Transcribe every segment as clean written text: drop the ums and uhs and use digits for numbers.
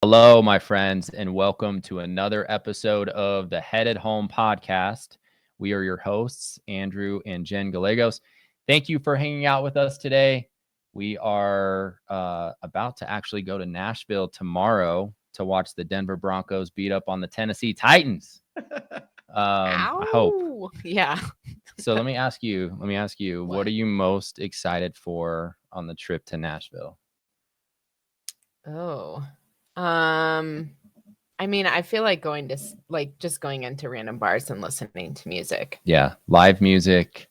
Hello, my friends, and welcome to another episode of the Headed Home podcast. We are your hosts, Andrew and Jen Gallegos. Thank you for hanging out with us today. We are about to actually go to Nashville tomorrow to watch the Denver Broncos beat up on the Tennessee Titans. I hope. Yeah. So let me ask you, what are you most excited for on the trip to Nashville? I mean, I feel like just going into random bars and listening to music. Yeah, live music.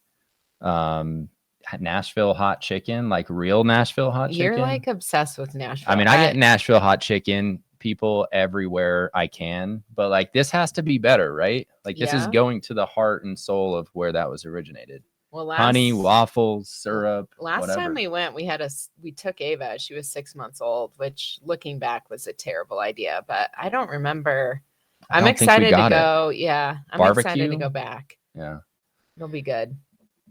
Nashville hot chicken, like real Nashville hot chicken. You're like obsessed with Nashville. I mean, I get Nashville hot chicken people everywhere I can, but like this has to be better, right? Like this is going to the heart and soul of where that was originated. Well, honey, waffles, syrup. Last time we went, we took Ava. She was 6 months old, which looking back was a terrible idea, but I don't remember. I'm excited to go. Yeah. I'm excited to go back. Yeah. It'll be good.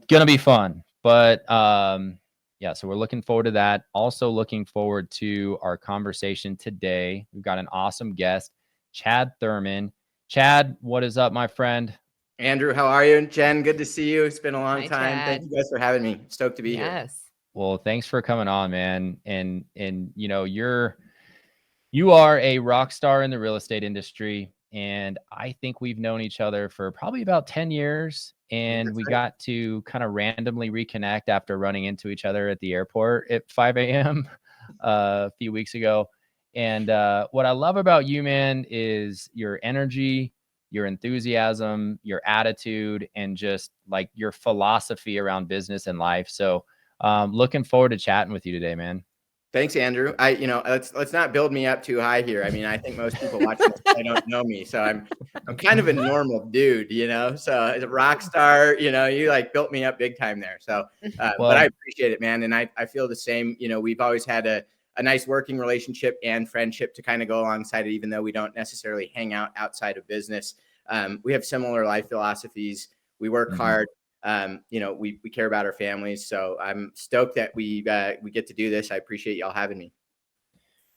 Gonna be fun. But yeah, so we're looking forward to that. Also looking forward to our conversation today. We've got an awesome guest, Chad Thurman. Chad, what is up, my friend? Andrew, how are you? Jen, good to see you. It's been a long time. Chad. Thank you guys for having me. Stoked to be here. Yes. Well, thanks for coming on, man. And you know, you are a rock star in the real estate industry. And I think we've known each other for probably about 10 years. And we got to kind of randomly reconnect after running into each other at the airport at 5 a.m. A few weeks ago. And what I love about you, man, is your energy, your enthusiasm, your attitude, and just like your philosophy around business and life. So looking forward to chatting with you today, man. Thanks, Andrew. Let's not build me up too high here. I mean, I think most people watching this, they don't know me. So I'm kind of a normal dude, so as a rock star, you like built me up big time there. So, but I appreciate it, man. And I feel the same. We've always had a nice working relationship and friendship to kind of go alongside it, even though we don't necessarily hang out outside of business. We have similar life philosophies. We work hard. We care about our families. So I'm stoked that we get to do this. I appreciate y'all having me.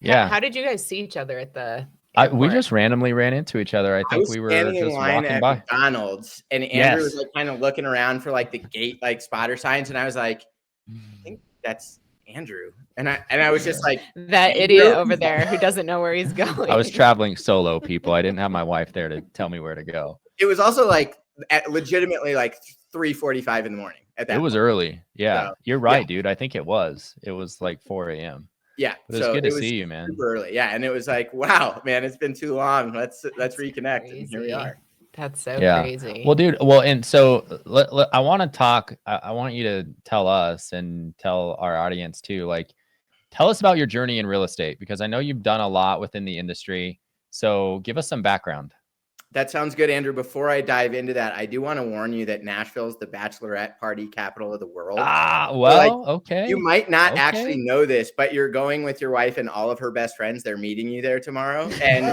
Yeah. How did you guys see each other at the we just randomly ran into each other. I think we were just walking by McDonald's, and Andrew was like kind of looking around for like the gate, like spotter signs. And I was like, I think that's Andrew. And I was just like, that idiot over there who doesn't know where he's going. I was traveling solo, people. I didn't have my wife there to tell me where to go. It was also like legitimately like 3:45 in the morning at that. It was early. Yeah, so, you're right, dude. I think it was like 4 a.m. Yeah. But it's good to see you, man. Super early. Yeah. And it was like, wow, man, it's been too long. Let's reconnect. And here we are. That's so crazy. Well, dude. Well, and so I want to talk. I want you to tell us and tell our audience too, like, tell us about your journey in real estate, because I know you've done a lot within the industry. So give us some background. That sounds good, Andrew. Before I dive into that, I do want to warn you that Nashville is the bachelorette party capital of the world. Okay. You might not actually know this, but you're going with your wife and all of her best friends. They're meeting you there tomorrow, and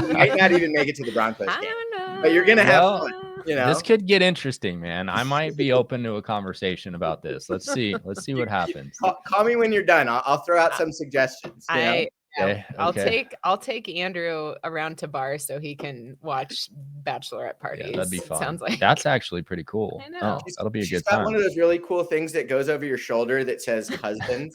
you might not even make it to the Broncos game. But you're gonna have fun. This could get interesting, man. I might be open to a conversation about this. Let's see what happens. Call me when you're done. I'll throw out some suggestions. Okay. I'll take Andrew around to bars so he can watch bachelorette parties. Yeah, that'd be fun. Sounds like that's actually pretty cool. I know. That'll be a good got time. One of those really cool things that goes over your shoulder that says husband.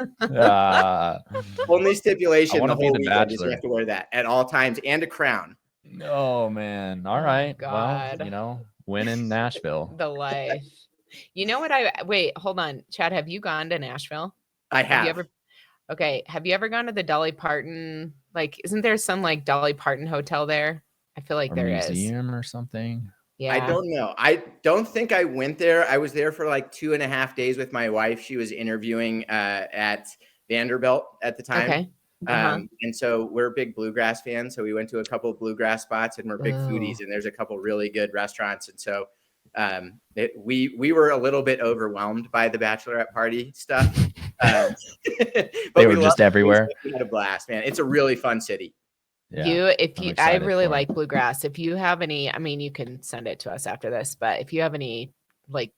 Only stipulation the whole weekend is you have to wear that at all times, and a crown. Oh man. All right. God. Well, win in Nashville. The life. You know what? Wait, hold on. Chad, have you gone to Nashville? I have. Have you ever gone to the Dolly Parton? Like, isn't there some like Dolly Parton hotel there? I feel like there is. Museum or something. Yeah. I don't know. I don't think I went there. I was there for like 2.5 days with my wife. She was interviewing at Vanderbilt at the time. Okay. And so we're big bluegrass fans. So we went to a couple of bluegrass spots, and we're big foodies, and there's a couple really good restaurants. And so we were a little bit overwhelmed by the bachelorette party stuff. But they were just everywhere. We had a blast, man. It's a really fun city. Yeah, I really like bluegrass. If you have any, I mean, you can send it to us after this, but if you have any like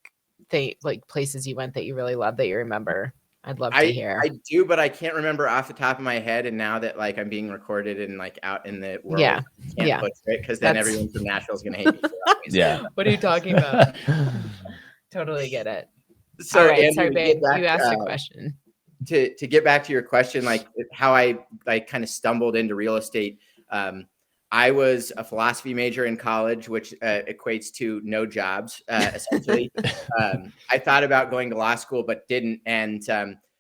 places you went that you really love that you remember, I'd love to hear. I do, but I can't remember off the top of my head. And now that like I'm being recorded and like out in the world, I can't butcher it because then everyone from Nashville is going to hate me for it. Yeah. What are you talking about? Totally get it. So, all right, Andrew, sorry, babe. You asked a question. To get back to your question, like how I like kind of stumbled into real estate. I was a philosophy major in college, which equates to no jobs, essentially. I thought about going to law school, but didn't, and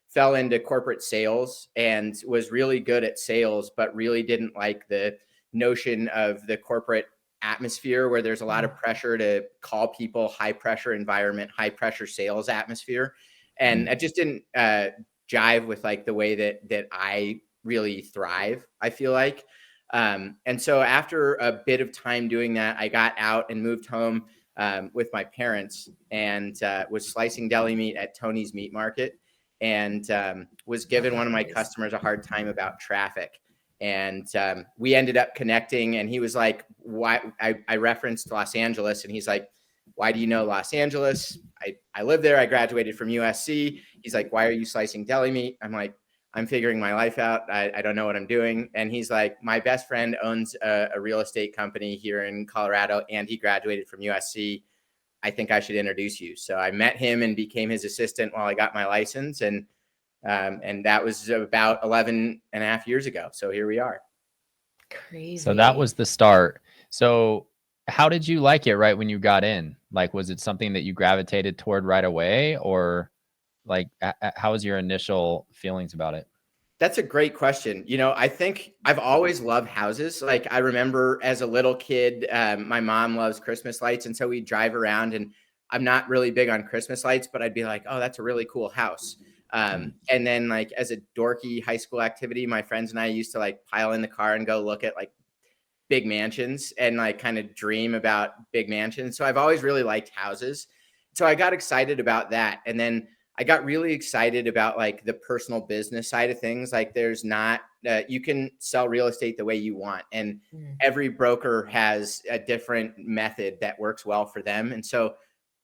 fell into corporate sales and was really good at sales, but really didn't like the notion of the corporate atmosphere where there's a lot of pressure to call people, high pressure environment, high pressure sales atmosphere. And it just didn't jive with like the way that I really thrive, I feel like. And so after a bit of time doing that, I got out and moved home with my parents and was slicing deli meat at Tony's Meat Market and was giving one of my customers a hard time about traffic. And we ended up connecting and he was like, why? I referenced Los Angeles and he's like, why do you know Los Angeles? I live there. I graduated from USC. He's like, why are you slicing deli meat? I'm like, I'm figuring my life out. I don't know what I'm doing. And he's like, my best friend owns a real estate company here in Colorado, and he graduated from USC. I think I should introduce you. So I met him and became his assistant while I got my license. And that was about 11 and a half years ago. So here we are. Crazy. So that was the start. So how did you like it right when you got in? Like, was it something that you gravitated toward right away, or like, how was your initial feelings about it? That's a great question. You know, I think I've always loved houses. Like I remember as a little kid, my mom loves Christmas lights. And so we'd drive around and I'm not really big on Christmas lights, but I'd be like, oh, that's a really cool house. And then like as a dorky high school activity, my friends and I used to like pile in the car and go look at like big mansions and like kind of dream about big mansions. So I've always really liked houses. So I got excited about that. And then I got really excited about like the personal business side of things. Like there's not, you can sell real estate the way you want. And every broker has a different method that works well for them. And so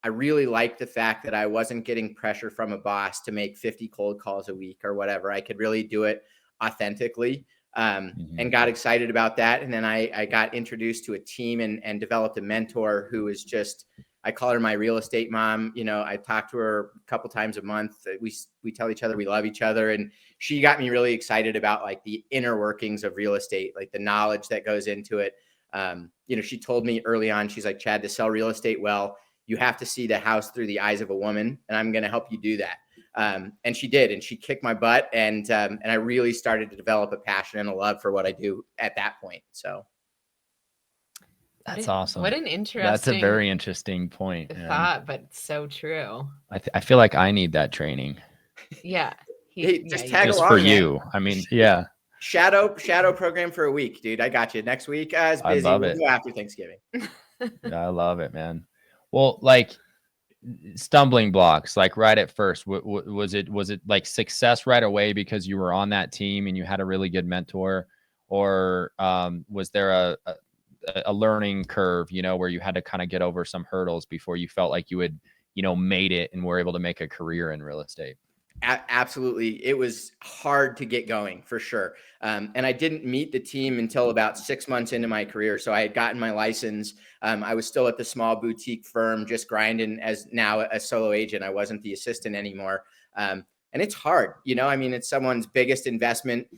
I really liked the fact that I wasn't getting pressure from a boss to make 50 cold calls a week or whatever. I could really do it authentically. And got excited about that. And then I got introduced to a team and developed a mentor who is just, I call her my real estate mom. You know, I talk to her a couple times a month. We tell each other we love each other. And she got me really excited about like the inner workings of real estate, like the knowledge that goes into it. You know, she told me early on, she's like, Chad, to sell real estate well, you have to see the house through the eyes of a woman. And I'm going to help you do that. And she did, and she kicked my butt. And I really started to develop a passion and a love for what I do at that point. So. That's awesome. What an interesting. That's a very interesting point. Thought, but so true. I feel like I need that training. Yeah. Just tag just along, for man. You. I mean, yeah. Shadow program for a week, dude. I got you. Next week, it's busy. I love it. We'll go after Thanksgiving. I love it, man. Well, like stumbling blocks, like right at first, was it like success right away because you were on that team and you had a really good mentor, or was there a learning curve, you know, where you had to kind of get over some hurdles before you felt like you had, you know, made it and were able to make a career in real estate? Absolutely. It was hard to get going for sure. And I didn't meet the team until about 6 months into my career. So I had gotten my license. I was still at the small boutique firm, just grinding as now a solo agent. I wasn't the assistant anymore. And it's hard, you know, I mean, it's someone's biggest investment,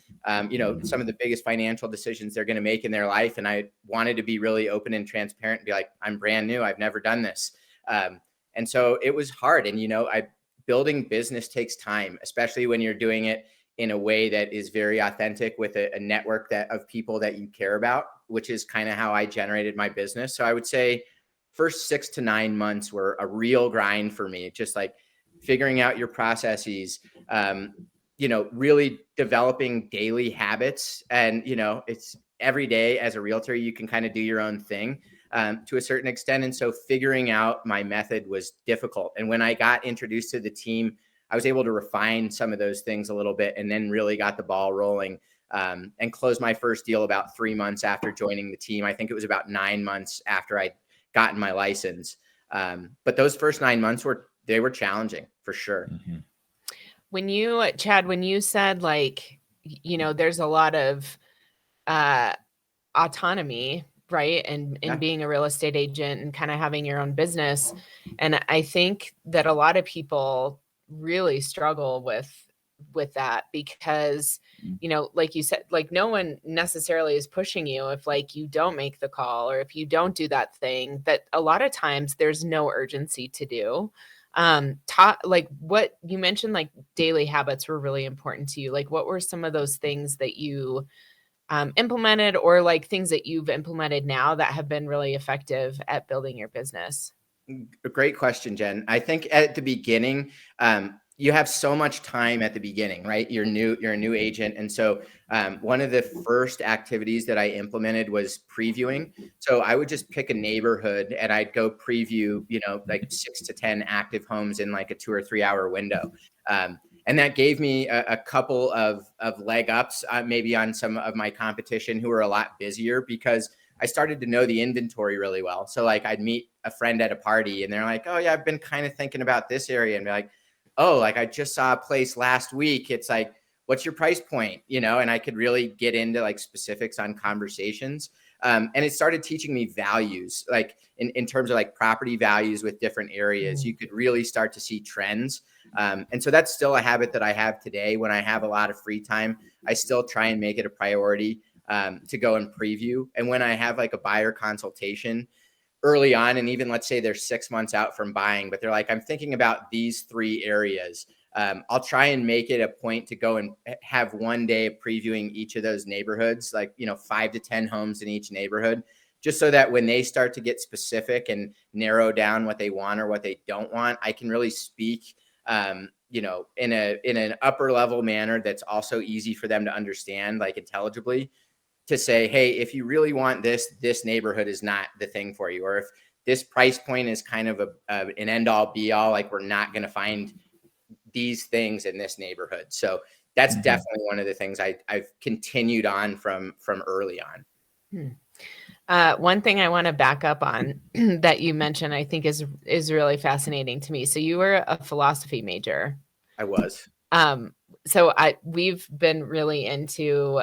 you know, some of the biggest financial decisions they're going to make in their life. And I wanted to be really open and transparent and be like, I'm brand new. I've never done this. And so it was hard. And, you know, building business takes time, especially when you're doing it in a way that is very authentic with a network of people that you care about, which is kind of how I generated my business. So I would say first 6 to 9 months were a real grind for me. Just like figuring out your processes, you know, really developing daily habits. And, you know, it's every day as a realtor, you can kind of do your own thing to a certain extent. And so figuring out my method was difficult. And when I got introduced to the team, I was able to refine some of those things a little bit and then really got the ball rolling and closed my first deal about 3 months after joining the team. I think it was about 9 months after I'd gotten my license. But those first 9 months were challenging for sure. Chad, when you said like, there's a lot of autonomy, right? And in being a real estate agent and kind of having your own business. And I think that a lot of people really struggle with that because, like you said, like no one necessarily is pushing you if like you don't make the call or if you don't do that thing, that a lot of times there's no urgency to do. Like what you mentioned, like daily habits were really important to you. Like what were some of those things that you implemented, or like things that you've implemented now that have been really effective at building your business? A great question, Jen. I think at the beginning, you have so much time at the beginning, right? You're a new agent. And so one of the first activities that I implemented was previewing. So I would just pick a neighborhood and I'd go preview, like 6 to 10 active homes in like a 2 or 3 hour window. And that gave me a couple of leg ups, maybe on some of my competition who were a lot busier, because I started to know the inventory really well. So like I'd meet a friend at a party and they're like, oh yeah, I've been kind of thinking about this area. And be like, oh, like I just saw a place last week. It's like, what's your price point? And I could really get into like specifics on conversations. And it started teaching me values, like in terms of like property values with different areas. You could really start to see trends. And so that's still a habit that I have today. When I have a lot of free time, I still try and make it a priority to go and preview. And when I have like a buyer consultation early on, and even let's say they're 6 months out from buying, but they're like, I'm thinking about these 3 areas. I'll try and make it a point to go and have one day of previewing each of those neighborhoods, like, 5 to 10 homes in each neighborhood, just so that when they start to get specific and narrow down what they want or what they don't want, I can really speak, in an upper level manner that's also easy for them to understand, like intelligibly, to say, hey, if you really want this neighborhood is not the thing for you. Or if this price point is kind of an end all be all, like we're not going to find these things in this neighborhood. So that's definitely one of the things I've continued on from early on. One thing I want to back up on that you mentioned, I think is really fascinating to me. So you were a philosophy major. I was. So we've been really into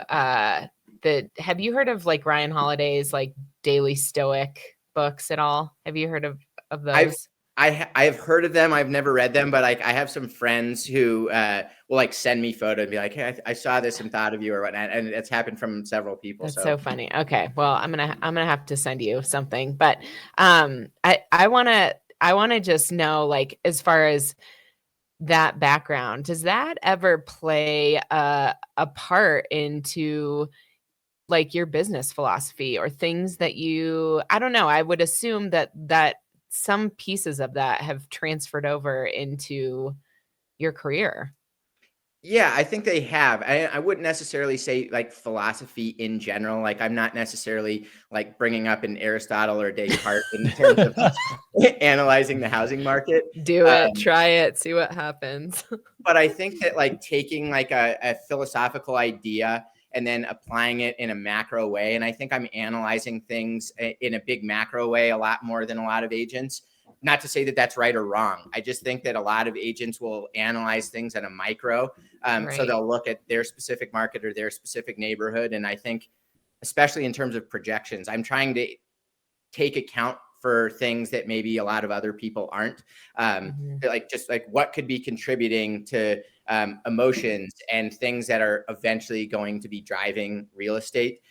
have you heard of like Ryan Holiday's like Daily Stoic books at all? Have you heard of those? I've heard of them. I've never read them, but I have some friends who will like send me photo and be like, hey, I saw this and thought of you or whatnot. And it's happened from several people. That's so funny. Okay. Well, I'm going to have to send you something, but I want to just know, like, as far as that background, does that ever play a part into like your business philosophy or things that I don't know, I would assume that some pieces of that have transferred over into your career? Yeah, I think they have. I wouldn't necessarily say like philosophy in general. Like I'm not necessarily like bringing up an Aristotle or Descartes in terms of analyzing the housing market. Do it, try it, see what happens. But I think that like taking like a philosophical idea and then applying it in a macro way. And I think I'm analyzing things in a big macro way a lot more than a lot of agents. Not to say that that's right or wrong. I just think that a lot of agents will analyze things at a micro. Right. So they'll look at their specific market or their specific neighborhood. And I think, especially in terms of projections, I'm trying to take account for things that maybe a lot of other people aren't. Like just like what could be contributing to emotions and things that are eventually going to be driving real estate.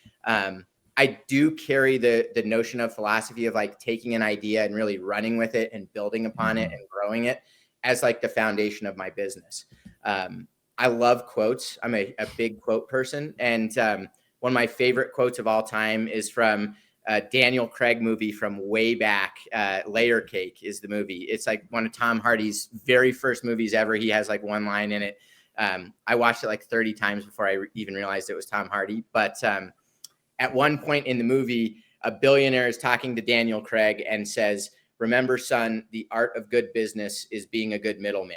I do carry the notion of philosophy of like taking an idea and really running with it and building upon it and growing it as like the foundation of my business. I love quotes. I'm a big quote person. And one of my favorite quotes of all time is from Daniel Craig movie from way back. Layer Cake is the movie. It's like one of Tom Hardy's very first movies ever. He has like one line in it. I watched it like 30 times before I even realized it was Tom Hardy. But at one point in the movie, a billionaire is talking to Daniel Craig and says, remember, son, the art of good business is being a good middleman.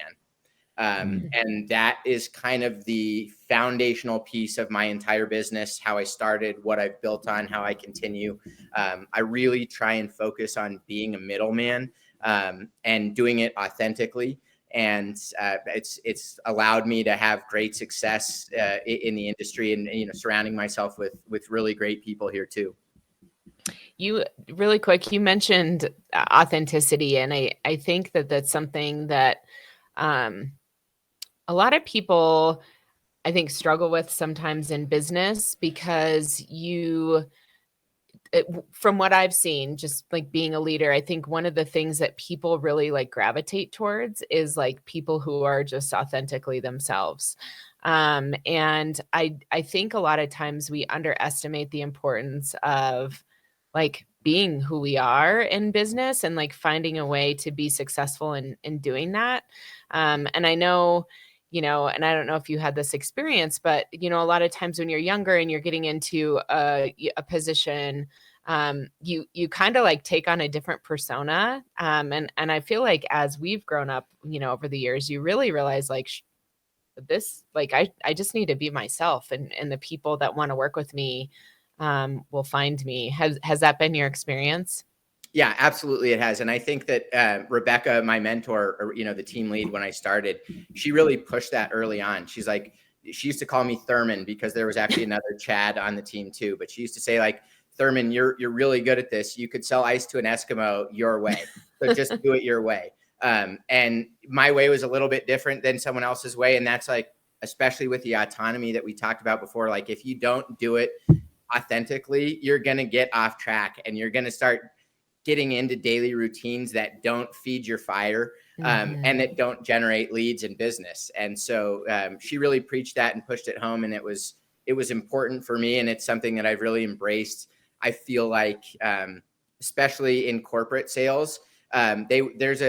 And that is kind of the foundational piece of my entire business, how I started, what I've built on, how I continue. I really try and focus on being a middleman and doing it authentically. And it's allowed me to have great success in the industry, and surrounding myself with really great people here too. You really quick, you mentioned authenticity, and I think that that's something that a lot of people, I think, struggle with sometimes in business, because from what I've seen, just like being a leader, I think one of the things that people really like gravitate towards is like people who are just authentically themselves. And I think a lot of times we underestimate the importance of like being who we are in business, and like finding a way to be successful in doing that. And I know, and I don't know if you had this experience, but, a lot of times when you're younger and you're getting into a position, you kind of like take on a different persona. And I feel like as we've grown up, over the years, you really realize like this, like, I just need to be myself, and the people that want to work with me will find me. Has that been your experience? Yeah, absolutely it has. And I think that Rebecca, my mentor, or, the team lead when I started, she really pushed that early on. She's like, she used to call me Thurman, because there was actually another Chad on the team too. But she used to say, like, Thurman, you're really good at this. You could sell ice to an Eskimo your way. So just do it your way. And my way was a little bit different than someone else's way. And that's like, especially with the autonomy that we talked about before, like if you don't do it authentically, you're going to get off track, and you're going to start getting into daily routines that don't feed your fire, and that don't generate leads in business. And so she really preached that and pushed it home. And it was important for me. And it's something that I've really embraced. I feel like, especially in corporate sales, there's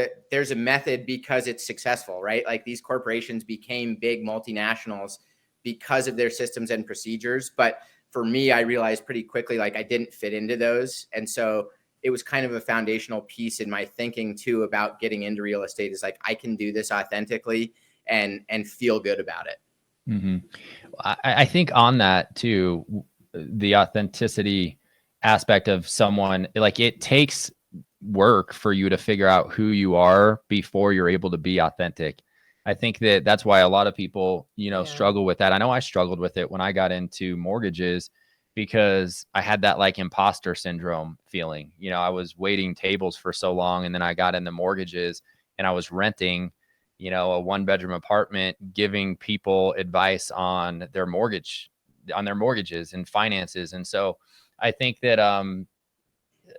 a method because it's successful, right? Like these corporations became big multinationals because of their systems and procedures. But for me, I realized pretty quickly, like I didn't fit into those. And so it was kind of a foundational piece in my thinking too about getting into real estate, is like, I can do this authentically and feel good about it. Mm-hmm. I think on that too, the authenticity aspect of someone, like it takes work for you to figure out who you are before you're able to be authentic. I think that's why a lot of people, struggle with that. I know I struggled with it when I got into mortgages, because I had that like imposter syndrome feeling. I was waiting tables for so long, and then I got into mortgages and I was renting, a 1-bedroom apartment, giving people advice on their mortgages and finances. And so I think that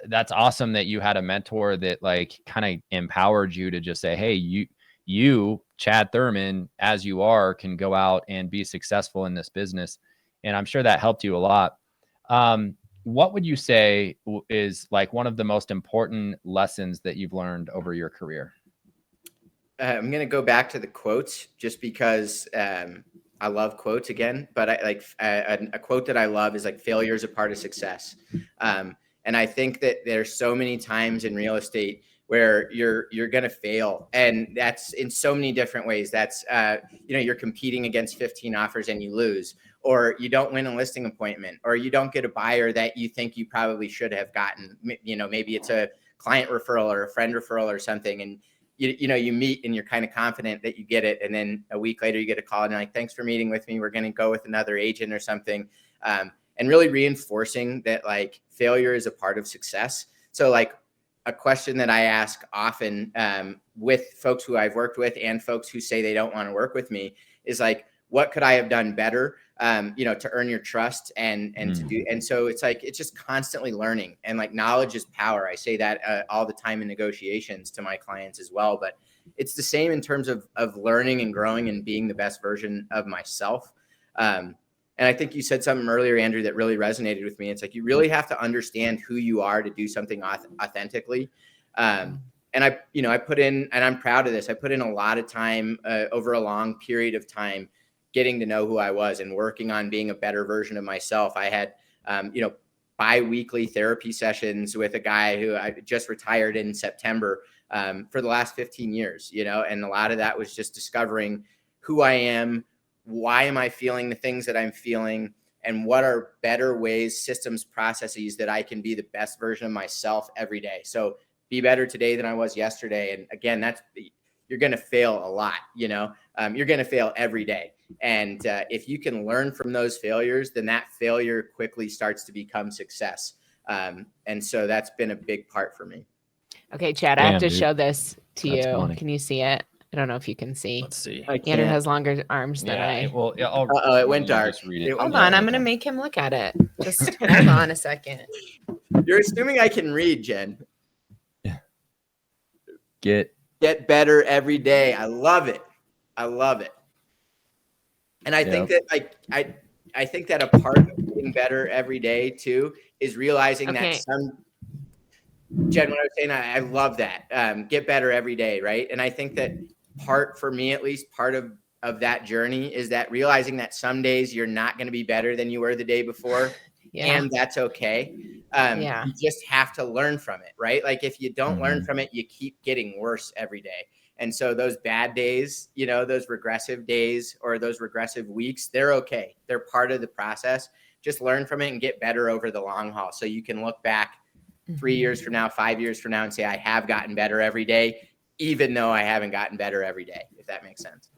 that's awesome that you had a mentor that like kind of empowered you to just say, hey, you Chad Thurman, as you are, can go out and be successful in this business. And I'm sure that helped you a lot. What would you say is like one of the most important lessons that you've learned over your career? I'm going to go back to the quotes just because I love quotes again, but I like a quote that I love is like, failure is a part of success. And I think that there's so many times in real estate where you're going to fail. And that's in so many different ways. That's, you're competing against 15 offers and you lose, or you don't win a listing appointment, or you don't get a buyer that you think you probably should have gotten. Maybe it's a client referral or a friend referral or something. And you meet and you're kind of confident that you get it. And then a week later you get a call and you're like, thanks for meeting with me. We're going to go with another agent or something. And really reinforcing that like failure is a part of success. So like a question that I ask often with folks who I've worked with and folks who say they don't want to work with me is like, what could I have done better, to earn your trust and to do. And so it's like, it's just constantly learning, and like knowledge is power. I say that all the time in negotiations to my clients as well, but it's the same in terms of learning and growing and being the best version of myself. And I think you said something earlier, Andrew, that really resonated with me. It's like, you really have to understand who you are to do something authentically. And I put in, and I'm proud of this, I put in a lot of time over a long period of time, getting to know who I was and working on being a better version of myself. I had, bi-weekly therapy sessions with a guy who I just retired in September for the last 15 years, and a lot of that was just discovering who I am, why am I feeling the things that I'm feeling, and what are better ways, systems, processes that I can be the best version of myself every day. So be better today than I was yesterday. And again, you're going to fail a lot. You're going to fail every day. And if you can learn from those failures, then that failure quickly starts to become success. And so that's been a big part for me. Okay, Chad, I have to show this to you. Funny. Can you see it? I don't know if you can see. Let's see. Andrew has longer arms than I. Well, yeah, it went dark. Hold on, I'm going to make him look at it. Just hold on a second. You're assuming I can read, Jen. Get better every day. I love it. And I think that I think that a part of getting better every day too is realizing that Jen, what I was saying, I love that. Get better every day, right? And I think that for me at least, part of that journey is that realizing that some days you're not going to be better than you were the day before. And that's okay. You just have to learn from it, right? Like if you don't learn from it, you keep getting worse every day. And so those bad days, those regressive days or those regressive weeks, they're okay. They're part of the process. Just learn from it and get better over the long haul. So you can look back 3 years from now, 5 years from now and say, I have gotten better every day, even though I haven't gotten better every day, if that makes sense.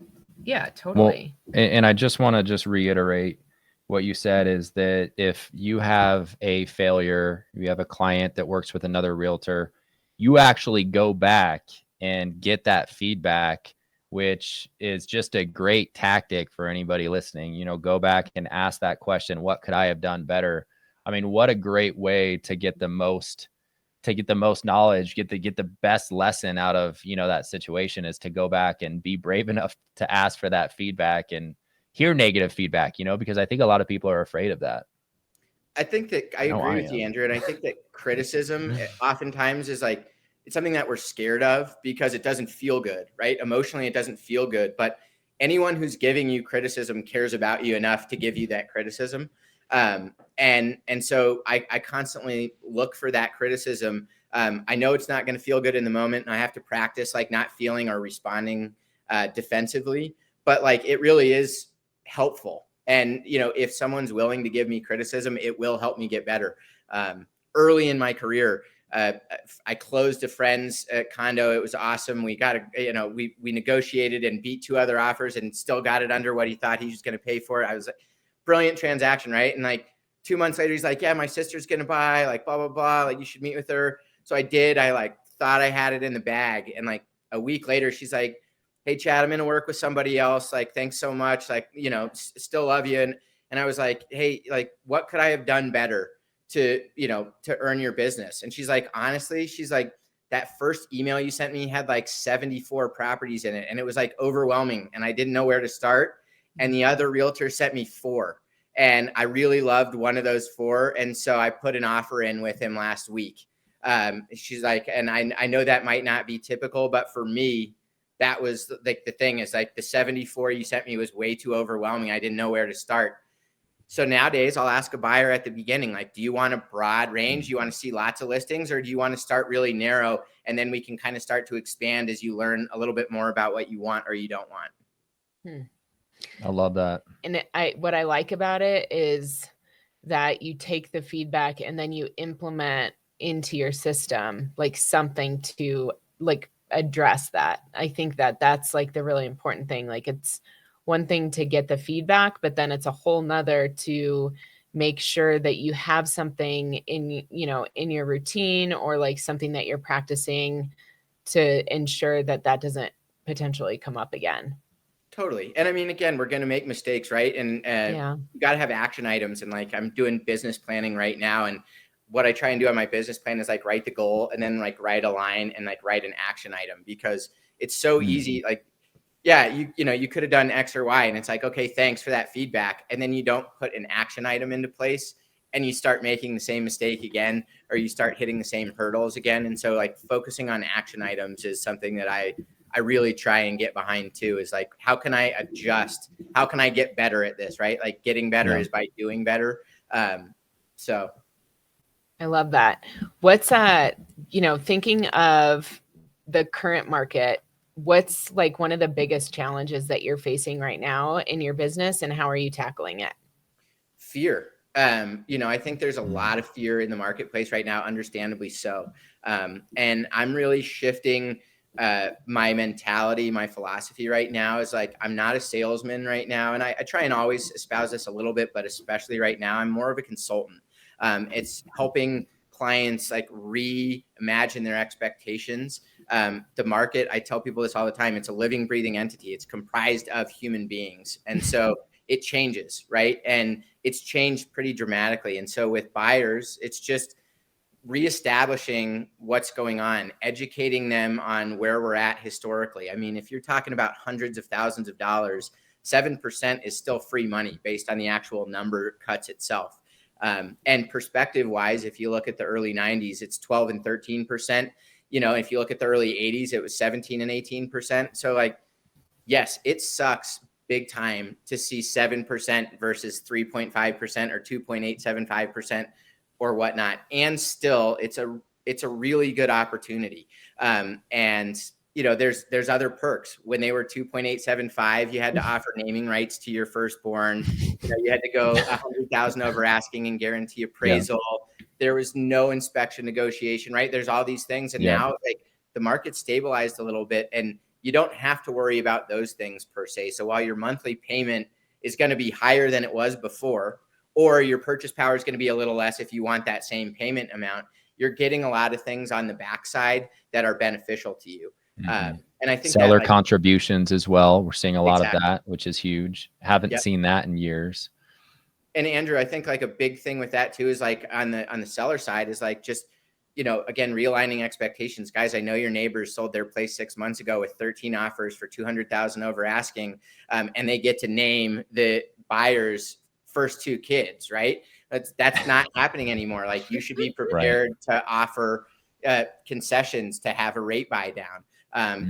Yeah, totally. Well, and I just want to reiterate what you said is that if you have a failure, you have a client that works with another realtor, you actually go back and get that feedback, which is just a great tactic for anybody listening. Go back and ask that question, what could I have done better? I mean, what a great way to get the most knowledge, get the best lesson out of, that situation is to go back and be brave enough to ask for that feedback and hear negative feedback, because I think a lot of people are afraid of that. I think that I agree with you, Andrew. And I think that criticism oftentimes is like, it's something that we're scared of because it doesn't feel good, right? Emotionally, it doesn't feel good, but anyone who's giving you criticism cares about you enough to give you that criticism. And so I constantly look for that criticism. I know it's not going to feel good in the moment and I have to practice like not feeling or responding defensively, but like it really is helpful. And, if someone's willing to give me criticism, it will help me get better. Early in my career, I closed a friend's condo. It was awesome. We got we negotiated and beat 2 other offers and still got it under what he thought he was going to pay for it. I was like, brilliant transaction, right? And like 2 months later, he's like, yeah, my sister's going to buy, like, blah, blah, blah. Like, you should meet with her. So I did. I like thought I had it in the bag. And like a week later, she's like, hey, Chad, I'm going to work with somebody else. Like, thanks so much. Like, still love you. And I was like, hey, like, what could I have done better to earn your business? And she's like, honestly, she's like, that first email you sent me had like 74 properties in it. And it was like overwhelming. And I didn't know where to start. And the other realtor sent me 4. And I really loved one of those 4. And so I put an offer in with him last week. She's like, and I know that might not be typical, but for me, that was like the thing is like the 74 you sent me was way too overwhelming. I didn't know where to start. So nowadays I'll ask a buyer at the beginning, like, do you want a broad range? Do you want to see lots of listings or do you want to start really narrow? And then we can kind of start to expand as you learn a little bit more about what you want or you don't want. I love that. And what I like about it is that you take the feedback and then you implement into your system, like something to like address that. I think that that's like the really important thing. Like it's one thing to get the feedback, but then it's a whole nother to make sure that you have something in your routine or like something that you're practicing to ensure that doesn't potentially come up again. Totally. And I mean, again, we're going to make mistakes, right? And you got to have action items. And like, I'm doing business planning right now. And what I try and do on my business plan is like write the goal and then like write a line and like write an action item because it's so easy. Like, yeah, you could have done X or Y and it's like, okay, thanks for that feedback. And then you don't put an action item into place and you start making the same mistake again, or you start hitting the same hurdles again. And so like focusing on action items is something that I really try and get behind too, is like, how can I adjust? How can I get better at this? Right. Like getting better is by doing better. So. I love that. What's thinking of the current market, what's like one of the biggest challenges that you're facing right now in your business and how are you tackling it? Fear. I think there's a lot of fear in the marketplace right now, understandably so. And I'm really shifting my mentality, my philosophy right now is like, I'm not a salesman right now. And I try and always espouse this a little bit, but especially right now, I'm more of a consultant. It's helping clients like reimagine their expectations. The market, I tell people this all the time, it's a living, breathing entity. It's comprised of human beings. And so it changes, right? And it's changed pretty dramatically. And so with buyers, it's just reestablishing what's going on, educating them on where we're at historically. I mean, if you're talking about hundreds of thousands of dollars, 7% is still free money based on the actual number cuts itself. And perspective wise, if you look at the early 90s, it's 12 and 13%. You know, if you look at the early 80s, it was 17 and 18%. So like, yes, it sucks big time to see 7% versus 3.5% or 2.875% or whatnot. And still it's a really good opportunity. And you know, there's other perks. When they were 2.875, you had to offer naming rights to your firstborn. You know, you had to go 100,000 over asking and guarantee appraisal. Yeah. There was no inspection negotiation, right? There's all these things. And now like the market stabilized a little bit and you don't have to worry about those things per se. So while your monthly payment is going to be higher than it was before, or your purchase power is going to be a little less if you want that same payment amount, you're getting a lot of things on the backside that are beneficial to you. Mm-hmm. And I think seller that, like, contributions as well. We're seeing a lot exactly. of that, which is huge. Haven't seen that in years. And Andrew, I think like a big thing with that too is like on the seller side is like just, you know, again, realigning expectations. Guys, I know your neighbors sold their place 6 months ago with 13 offers for 200,000 over asking, and they get to name the buyer's first 2 kids, right? That's not happening anymore. Like you should be prepared to offer concessions to have a rate buy down.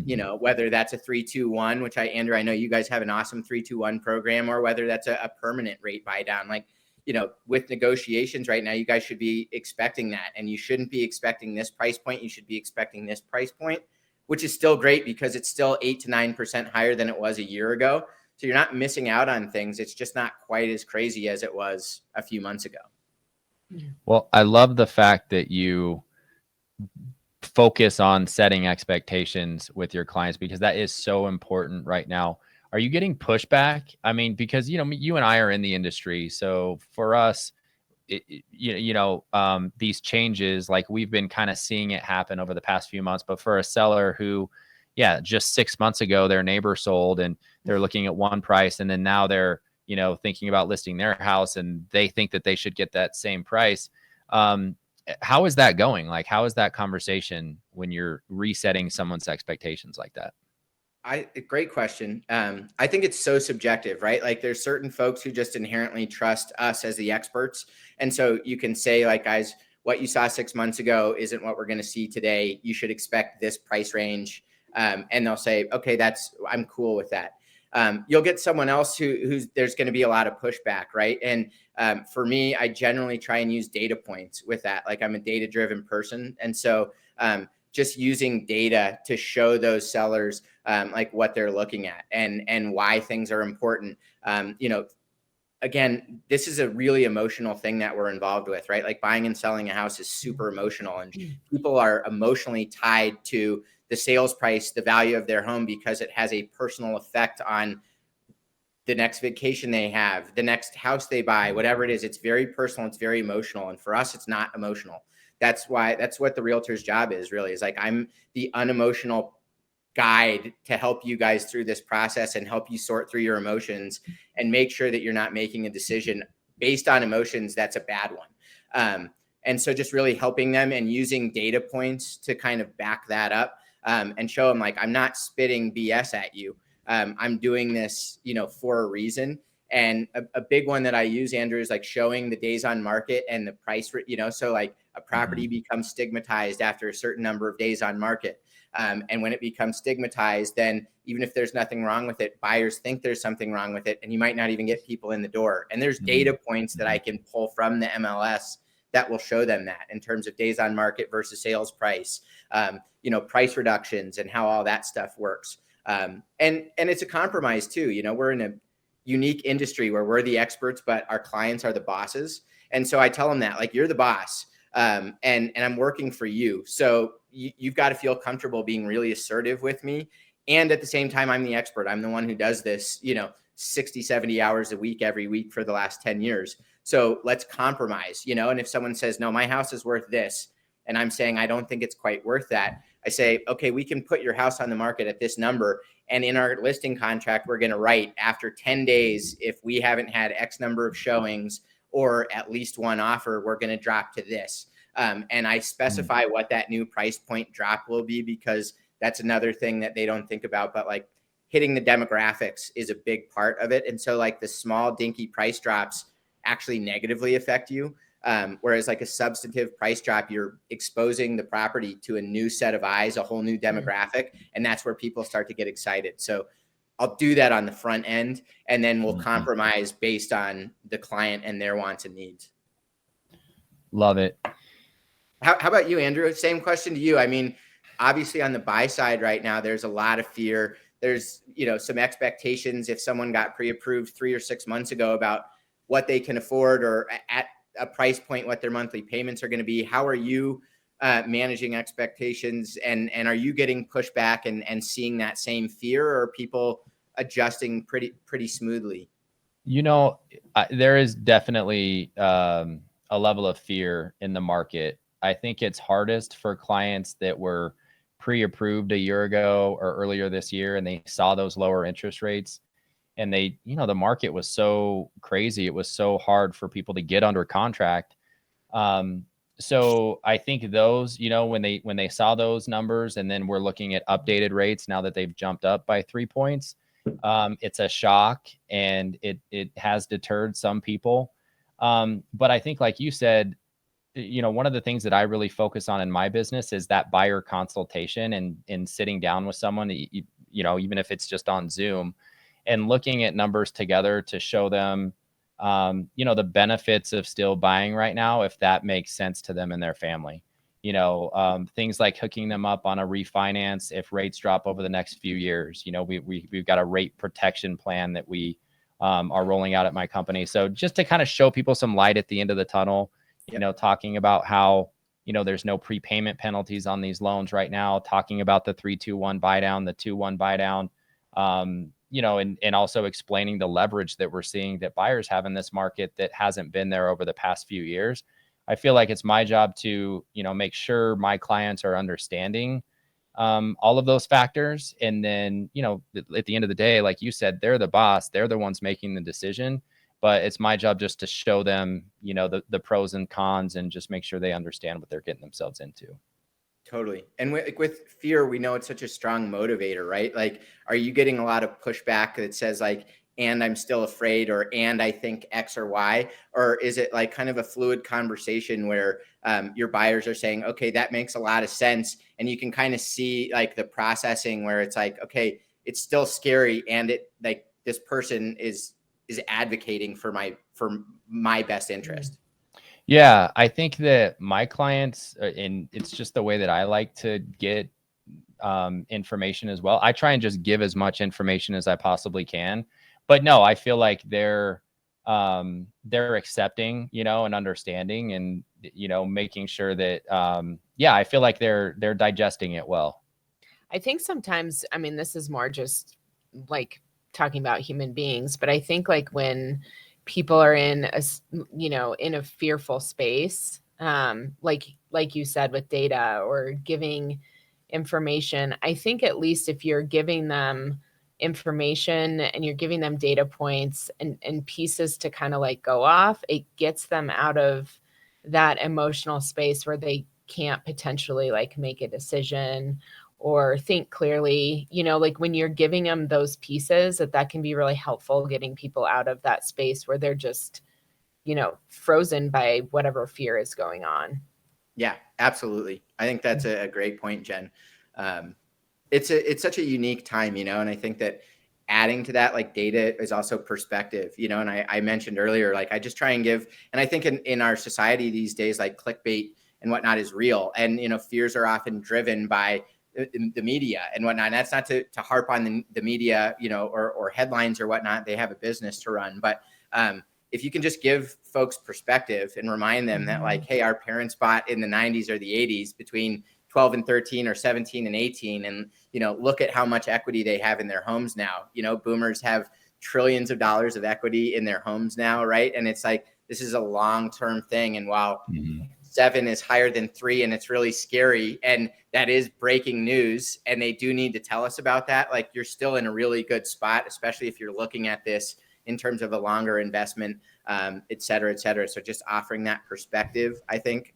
You know, whether that's a 3-2-1, which Andrew, I know you guys have an awesome 3-2-1 program, or whether that's a permanent rate buy down. Like, you know, with negotiations right now, you guys should be expecting that, and you shouldn't be expecting this price point. You should be expecting this price point, which is still great because it's still 8 to 9% higher than it was a year ago. So you're not missing out on things. It's just not quite as crazy as it was a few months ago. Well, I love the fact that you focus on setting expectations with your clients, because that is so important right now. Are you getting pushback? I mean, because, you know, you and I are in the industry. So for us, these changes, like we've been kind of seeing it happen over the past few months, but for a seller who, just 6 months ago, their neighbor sold and they're looking at one price, and then now they're, you know, thinking about listing their house and they think that they should get that same price. How is that going? Like, how is that conversation when you're resetting someone's expectations like that? Great question. I think it's so subjective, right? Like there's certain folks who just inherently trust us as the experts. And so you can say like, guys, what you saw 6 months ago isn't what we're going to see today. You should expect this price range. And they'll say, okay, I'm cool with that. You'll get someone else who's there's going to be a lot of pushback, right? And for me, I generally try and use data points with that. Like I'm a data-driven person. And so just using data to show those sellers like what they're looking at and why things are important. You know, again, this is a really emotional thing that we're involved with, right? Like buying and selling a house is super emotional, and people are emotionally tied to the sales price, the value of their home, because it has a personal effect on the next vacation they have, the next house they buy, whatever it is. It's very personal. It's very emotional. And for us, it's not emotional. That's what the realtor's job is, really, is like, I'm the unemotional guide to help you guys through this process and help you sort through your emotions and make sure that you're not making a decision based on emotions that's a bad one. And so just really helping them and using data points to kind of back that up. And show them like, I'm not spitting BS at you. I'm doing this, you know, for a reason. And a big one that I use, Andrew, is like showing the days on market and the price, you know, so like a property becomes stigmatized after a certain number of days on market. And when it becomes stigmatized, then even if there's nothing wrong with it, buyers think there's something wrong with it, and you might not even get people in the door. And there's data points that I can pull from the MLS that will show them that in terms of days on market versus sales price, you know, price reductions and how all that stuff works. And it's a compromise too. You know, we're in a unique industry where we're the experts, but our clients are the bosses. And so I tell them that, like, you're the boss. and I'm working for you. So you've got to feel comfortable being really assertive with me. And at the same time, I'm the expert. I'm the one who does this, 60, 70 hours a week, every week for the last 10 years. So let's compromise, and if someone says, no, my house is worth this, and I'm saying, I don't think it's quite worth that, I say, okay, we can put your house on the market at this number. And in our listing contract, we're going to write after 10 days, if we haven't had X number of showings or at least one offer, we're going to drop to this. And I specify what that new price point drop will be, because that's another thing that they don't think about, but like hitting the demographics is a big part of it. And so like the small dinky price drops actually negatively affect you. Whereas like a substantive price drop, you're exposing the property to a new set of eyes, a whole new demographic. And that's where people start to get excited. So I'll do that on the front end, and then we'll compromise based on the client and their wants and needs. Love it. How about you, Andrew? Same question to you. I mean, obviously on the buy side right now, there's a lot of fear. There's, some expectations if someone got pre-approved 3 or 6 months ago about what they can afford, or at a price point, what their monthly payments are going to be. How are you managing expectations, and are you getting pushback and seeing that same fear, or are people adjusting pretty smoothly? There is definitely a level of fear in the market. I think it's hardest for clients that were pre-approved a year ago or earlier this year, and they saw those lower interest rates, and the market was so crazy. It was so hard for people to get under contract. So I think those, when they saw those numbers, and then we're looking at updated rates now that they've jumped up by 3 points, it's a shock, and it has deterred some people. But I think, like you said, one of the things that I really focus on in my business is that buyer consultation, and sitting down with someone, even if it's just on Zoom, and looking at numbers together to show them, the benefits of still buying right now, if that makes sense to them and their family. Things like hooking them up on a refinance if rates drop over the next few years. We've got a rate protection plan that we are rolling out at my company. So just to kind of show people some light at the end of the tunnel, talking about how, there's no prepayment penalties on these loans right now, talking about the 3-2-1 buy down, the 2-1 buy down, and also explaining the leverage that we're seeing that buyers have in this market that hasn't been there over the past few years. I feel like it's my job to, make sure my clients are understanding all of those factors. And then, at the end of the day, like you said, they're the boss, they're the ones making the decision, but it's my job just to show them, the pros and cons, and just make sure they understand what they're getting themselves into. Totally. And with fear, we know it's such a strong motivator, right? Like, are you getting a lot of pushback that says like, and I'm still afraid, or, and I think X or Y, or is it like kind of a fluid conversation where your buyers are saying, okay, that makes a lot of sense. And you can kind of see like the processing where it's like, okay, it's still scary. And it like, this person is advocating for my best interest. Yeah, I think that my clients, and it's just the way that I like to get information as well. I try and just give as much information as I possibly can. But no, I feel like they're accepting, and understanding, and, making sure that, I feel like they're digesting it well. I think sometimes, I mean, this is more just like talking about human beings, but I think like when people are in a fearful space, like you said, with data or giving information, I think at least if you're giving them information and you're giving them data points and pieces to kind of like go off, it gets them out of that emotional space where they can't potentially like make a decision or think clearly. Like when you're giving them those pieces, that can be really helpful, getting people out of that space where they're just, frozen by whatever fear is going on. Yeah, absolutely. I think that's a great point, Jen. It's such a unique time, and I think that adding to that, like data is also perspective, and I mentioned earlier, like I just try and give, and I think in our society these days, like clickbait and whatnot is real. And, fears are often driven by the media and whatnot. And that's not to harp on the media, or headlines or whatnot. They have a business to run, but if you can just give folks perspective and remind them that like, hey, our parents bought in the 90s or the 80s between 12 and 13 or 17 and 18. And, you know, look at how much equity they have in their homes now. You know, boomers have trillions of dollars of equity in their homes now, right? And it's like, this is a long-term thing. And while 7 is higher than 3 and it's really scary, and that is breaking news, and they do need to tell us about that, like you're still in a really good spot, especially if you're looking at this in terms of a longer investment, et cetera, et cetera. So just offering that perspective, I think,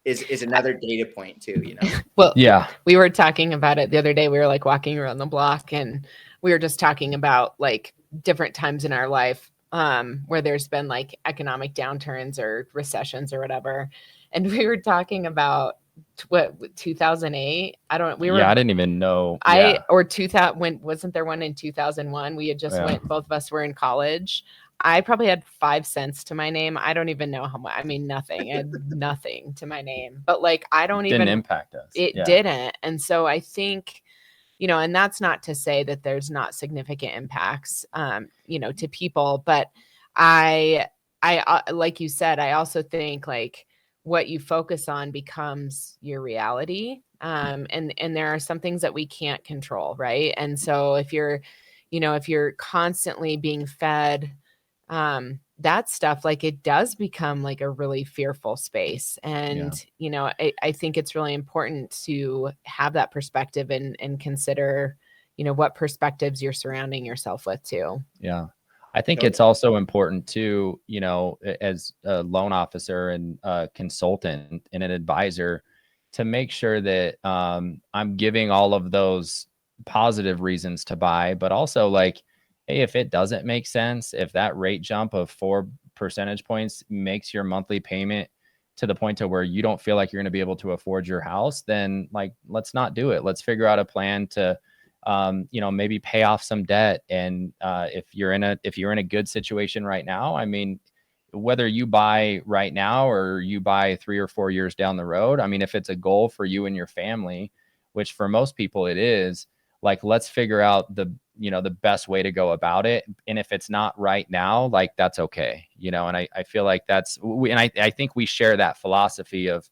is another data point too, you know? Well, yeah, we were talking about it the other day. We were like walking around the block, and we were just talking about like different times in our life where there's been like economic downturns or recessions or whatever. And we were talking about what, 2008? I didn't even know. Or 2000, when wasn't there one in 2001? We had just went, both of us were in college. I probably had 5 cents to my name. I don't even know how much. I mean, nothing. I had nothing to my name. But like, didn't impact us. It didn't. And so I think, you know, and that's not to say that there's not significant impacts, you know, to people. But I like you said, I also think like what you focus on becomes your reality. And there are some things that we can't control, right? And so if you're constantly being fed that stuff, like it does become like a really fearful space. And, you know, I think it's really important to have that perspective and consider, you know, what perspectives you're surrounding yourself with too. Yeah. I think it's also important too, you know, as a loan officer and a consultant and an advisor, to make sure that I'm giving all of those positive reasons to buy, but also like, hey, if it doesn't make sense, if that rate jump of 4 percentage points makes your monthly payment to the point to where you don't feel like you're going to be able to afford your house, then like, let's not do it. Let's figure out a plan to, you know, maybe pay off some debt. And if you're in a good situation right now, I mean, whether you buy right now or you buy 3 or 4 years down the road, I mean, if it's a goal for you and your family, which for most people it is, like, let's figure out the best way to go about it. And if it's not right now, like, that's okay. You know, and I feel like I think we share that philosophy of,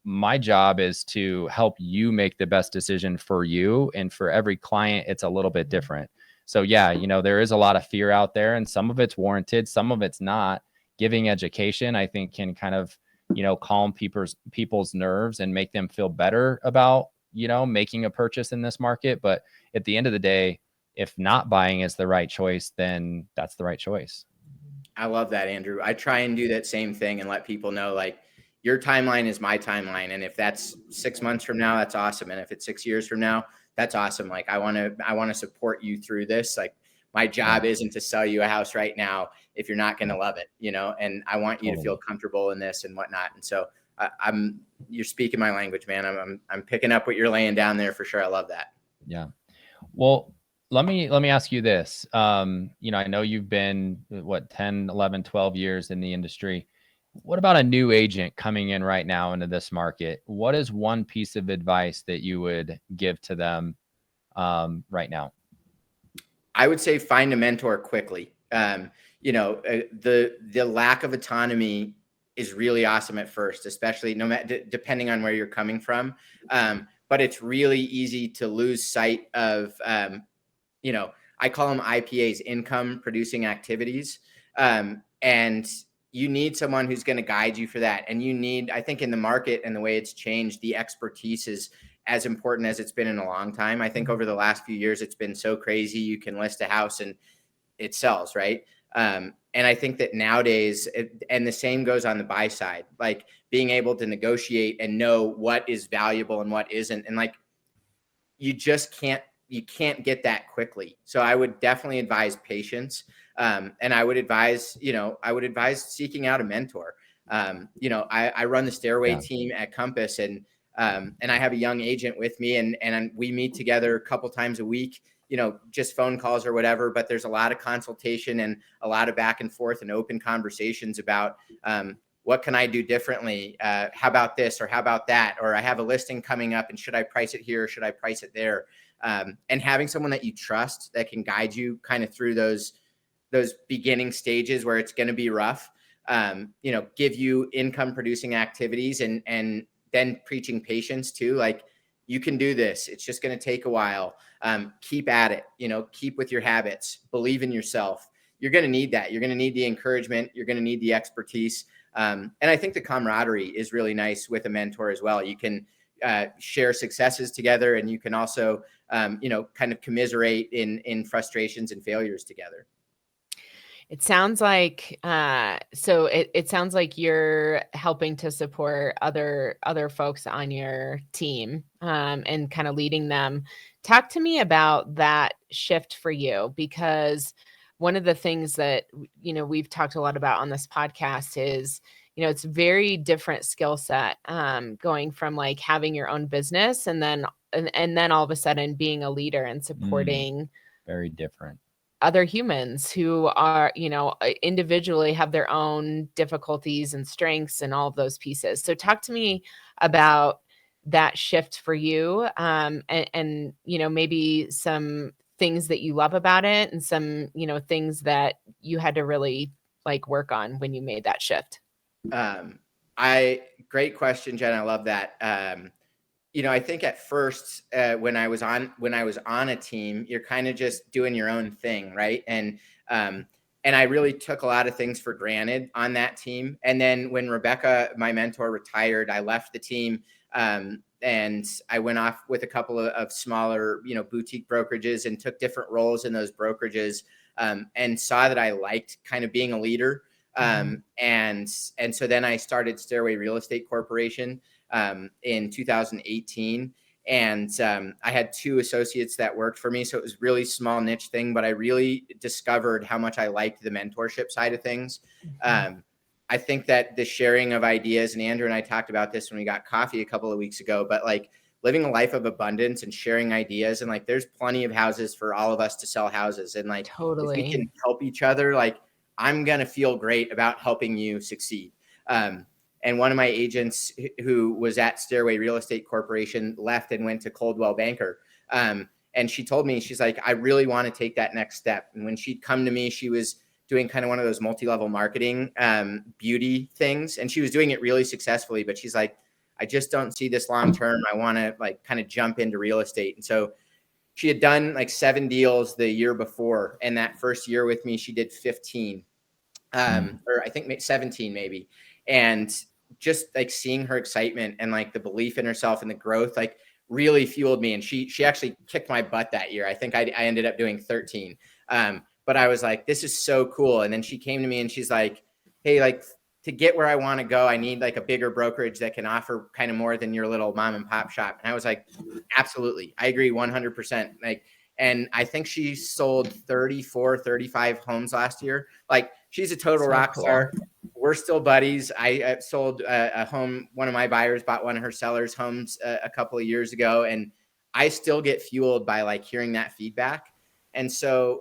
my job is to help you make the best decision for you. And for every client, it's a little bit different. So yeah, you know, there is a lot of fear out there, and some of it's warranted, some of it's not. Giving education, I think, can kind of, you know, calm people's nerves and make them feel better about, you know, making a purchase in this market. But at the end of the day, if not buying is the right choice, then that's the right choice. I love that, Andrew. I try and do that same thing and let people know, like, your timeline is my timeline. And if that's 6 months from now, that's awesome. And if it's 6 years from now, that's awesome. Like, I want to support you through this. Like, my job isn't to sell you a house right now if you're not going to love it, you know, and I want you to feel comfortable in this and whatnot. And so you're speaking my language, man. I'm picking up what you're laying down there for sure. I love that. Yeah. Well, let me ask you this. You know, I know you've been 10, 11, 12 years in the industry. What about a new agent coming in right now into this market? What is one piece of advice that you would give to them right now? I would say find a mentor quickly. You know, the lack of autonomy is really awesome at first, especially depending on where you're coming from. But it's really easy to lose sight of, you know, I call them IPAs, income producing activities. And you need someone who's going to guide you for that. And you need, I think, in the market and the way it's changed, the expertise is as important as it's been in a long time. I think over the last few years, it's been so crazy. You can list a house and it sells, right? And I think that nowadays, and the same goes on the buy side, like being able to negotiate and know what is valuable and what isn't. And like, you can't get that quickly. So I would definitely advise patience. And I would advise seeking out a mentor. You know, I run the Stairway Team at Compass, and I have a young agent with me, and we meet together a couple times a week, you know, just phone calls or whatever, but there's a lot of consultation and a lot of back and forth and open conversations about, what can I do differently? How about this, or how about that? Or I have a listing coming up, and should I price it here, or should I price it there? And having someone that you trust that can guide you kind of through those those beginning stages where it's going to be rough, give you income producing activities, and then preaching patience too. Like, you can do this. It's just going to take a while. Keep at it, keep with your habits, believe in yourself. You're going to need that. You're going to need the encouragement. You're going to need the expertise. And I think the camaraderie is really nice with a mentor as well. You can share successes together, and you can also, kind of commiserate in frustrations and failures together. It sounds like, it sounds like you're helping to support other folks on your team, and kind of leading them. Talk to me about that shift for you, because one of the things that, we've talked a lot about on this podcast is, it's a very different skill set, going from like having your own business and then all of a sudden being a leader and supporting very different other humans who are, individually have their own difficulties and strengths and all of those pieces. So talk to me about that shift for you, and maybe some things that you love about it, and some, things that you had to really like work on when you made that shift. Great question, Jen. I love that. I think at first, when I was on a team, you're kind of just doing your own thing, right? And I really took a lot of things for granted on that team. And then when Rebecca, my mentor, retired, I left the team, and I went off with a couple of smaller, boutique brokerages, and took different roles in those brokerages, and saw that I liked kind of being a leader. And so then I started Stairway Real Estate Corporation in 2018. And I had 2 associates that worked for me. So it was really small niche thing, but I really discovered how much I liked the mentorship side of things. I think that the sharing of ideas, and Andrew and I talked about this when we got coffee a couple of weeks ago, but like living a life of abundance and sharing ideas, and like there's plenty of houses for all of us to sell houses. And like, Totally. if we can help each other, like I'm going to feel great about helping you succeed. And one of my agents who was at Stairway Real Estate Corporation left and went to Coldwell Banker. And she told me, she's like, I really want to take that next step. And when she'd come to me, she was doing kind of one of those multi-level marketing beauty things. And she was doing it really successfully, but she's like, I just don't see this long-term. I want to like kind of jump into real estate. And so she had done like 7 deals the year before. And that first year with me, she did 15, or I think 17 maybe. And just like seeing her excitement and like the belief in herself and the growth, like really fueled me. And she actually kicked my butt that year. I think I ended up doing 13. But I was like, this is so cool. And then she came to me and she's like, hey, like to get where I want to go, I need like a bigger brokerage that can offer kind of more than your little mom and pop shop. And I was like, absolutely. I agree 100%. Like, and I think she sold 34, 35 homes last year. Like, she's a total rock star. We're still buddies. I sold a home. One of my buyers bought one of her sellers' homes a couple of years ago. And I still get fueled by like hearing that feedback. And so